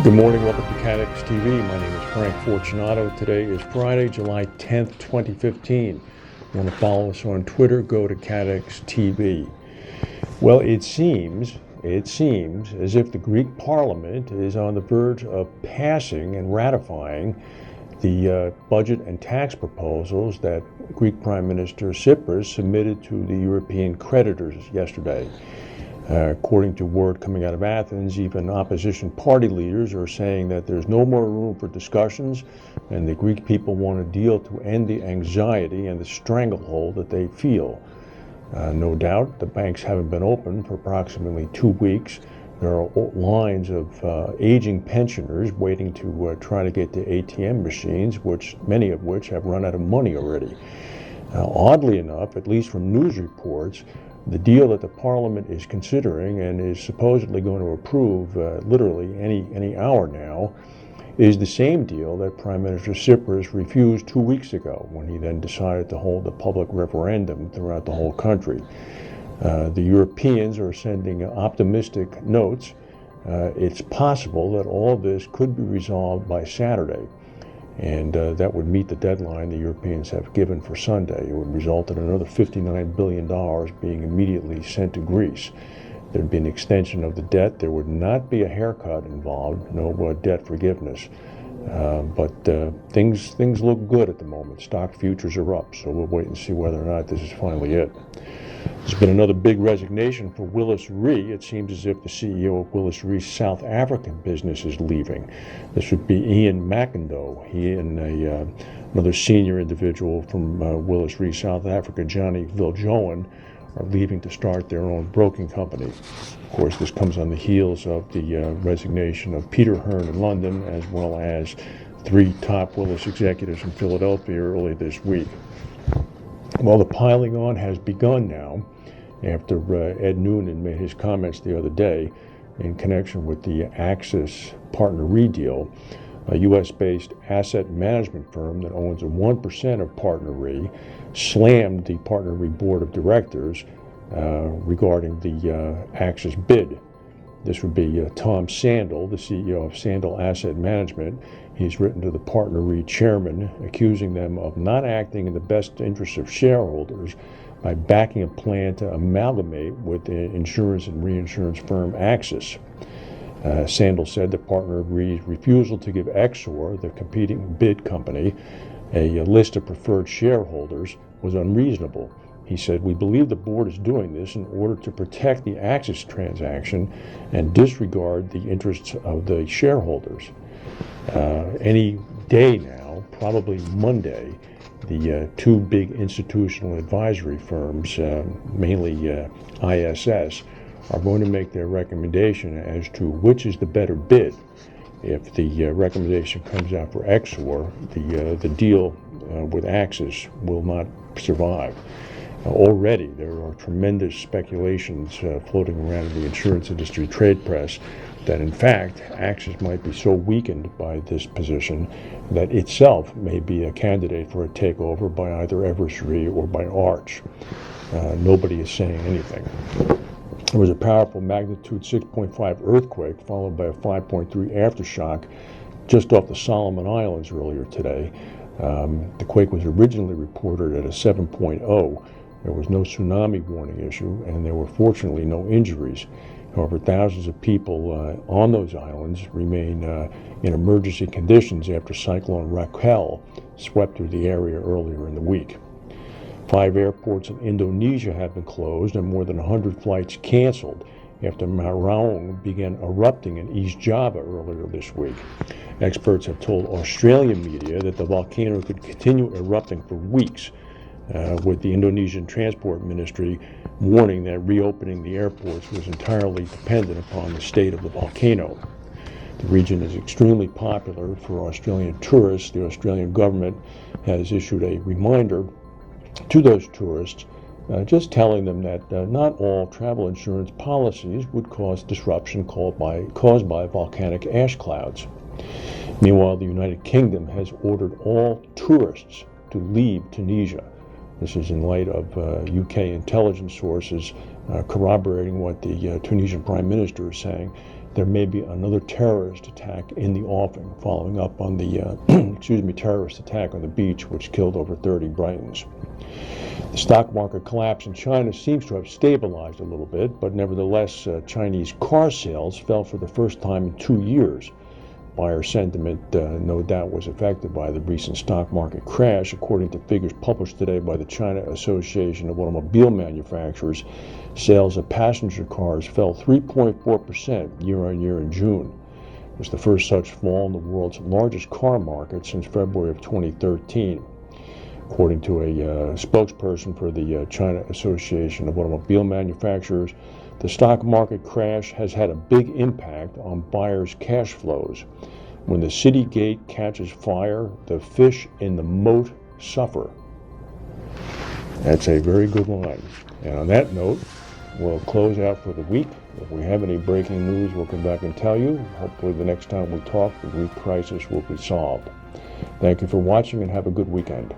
Good morning, welcome to CATEX TV. My name is Frank Fortunato. Today is Friday, July 10th, 2015. If you want to follow us on Twitter, go to CATEX TV. Well, it seems as if the Greek Parliament is on the verge of passing and ratifying the budget and tax proposals that Greek Prime Minister Tsipras submitted to the European creditors yesterday. According to word coming out of Athens, even opposition party leaders are saying that there's no more room for discussions, and the Greek people want a deal to end the anxiety and the stranglehold that they feel. No doubt, the banks haven't been open for approximately 2 weeks. There are lines of aging pensioners waiting to try to get to ATM machines, many of which have run out of money already. Oddly enough, at least from news reports, the deal that the Parliament is considering and is supposedly going to approve literally any hour now is the same deal that Prime Minister Tsipras refused 2 weeks ago when he then decided to hold a public referendum throughout the whole country. The Europeans are sending optimistic notes. It's possible that all of this could be resolved by Saturday, and that would meet the deadline the Europeans have given for Sunday. It would result in another $59 billion being immediately sent to Greece. There'd be an extension of the debt. There would not be a haircut involved, no debt forgiveness. But things look good at the moment. Stock futures are up, so we'll wait and see whether or not this is finally it. There's been another big resignation for Willis Re. It seems as if the CEO of Willis Re's South African business is leaving. This would be Ian McIndoe. He and another senior individual from Willis Re South Africa, Johnny Viljoen, are leaving to start their own broking company. Of course, this comes on the heels of the resignation of Peter Hearn in London, as well as 3 top Willis executives in Philadelphia early this week. Well, the piling on has begun now after Ed Noonan made his comments the other day in connection with the Axis PartnerRe deal, a U.S.-based asset management firm that owns 1% of PartnerRe, slammed the PartnerRe board of directors regarding the Axis bid. This would be Tom Sandel, the CEO of Sandel Asset Management. He's written to the PartnerRe chairman, accusing them of not acting in the best interests of shareholders by backing a plan to amalgamate with the insurance and reinsurance firm Axis. Sandel said that PartnerRe's refusal to give Exor, the competing bid company, a list of preferred shareholders was unreasonable. He said, "We believe the board is doing this in order to protect the Axis transaction and disregard the interests of the shareholders." Any day now, probably Monday, the 2 big institutional advisory firms, mainly ISS, are going to make their recommendation as to which is the better bid. If the recommendation comes out for Exor, the deal with Axis will not survive. Already there are tremendous speculations floating around in the insurance industry trade press that in fact Axis might be so weakened by this position that itself may be a candidate for a takeover by either Everest Re or by Arch. Nobody is saying anything. There was a powerful magnitude 6.5 earthquake followed by a 5.3 aftershock just off the Solomon Islands earlier today. The quake was originally reported at a 7.0. There was no tsunami warning issue, and there were fortunately no injuries. However, thousands of people on those islands remain in emergency conditions after Cyclone Raquel swept through the area earlier in the week. 5 airports in Indonesia have been closed and more than 100 flights canceled after Maraung began erupting in East Java earlier this week. Experts have told Australian media that the volcano could continue erupting for weeks, with the Indonesian Transport Ministry warning that reopening the airports was entirely dependent upon the state of the volcano. The region is extremely popular for Australian tourists. The Australian government has issued a reminder to those tourists, just telling them that not all travel insurance policies would cause disruption caused by volcanic ash clouds. Meanwhile, the United Kingdom has ordered all tourists to leave Tunisia. This is in light of UK intelligence sources corroborating what the Tunisian Prime Minister is saying. there may be another terrorist attack in the offing, following up on the terrorist attack on the beach, which killed over 30 Britons. The stock market collapse in China seems to have stabilized a little bit, but nevertheless, Chinese car sales fell for the first time in 2 years. Buyer sentiment, no doubt, was affected by the recent stock market crash. According to figures published today by the China Association of Automobile Manufacturers, sales of passenger cars fell 3.4% year-on-year in June. It was the first such fall in the world's largest car market since February of 2013. According to a spokesperson for the China Association of Automobile Manufacturers, the stock market crash has had a big impact on buyers' cash flows. When the city gate catches fire, the fish in the moat suffer. That's a very good line. And on that note, we'll close out for the week. If we have any breaking news, we'll come back and tell you. Hopefully the next time we talk, the Greek crisis will be solved. Thank you for watching and have a good weekend.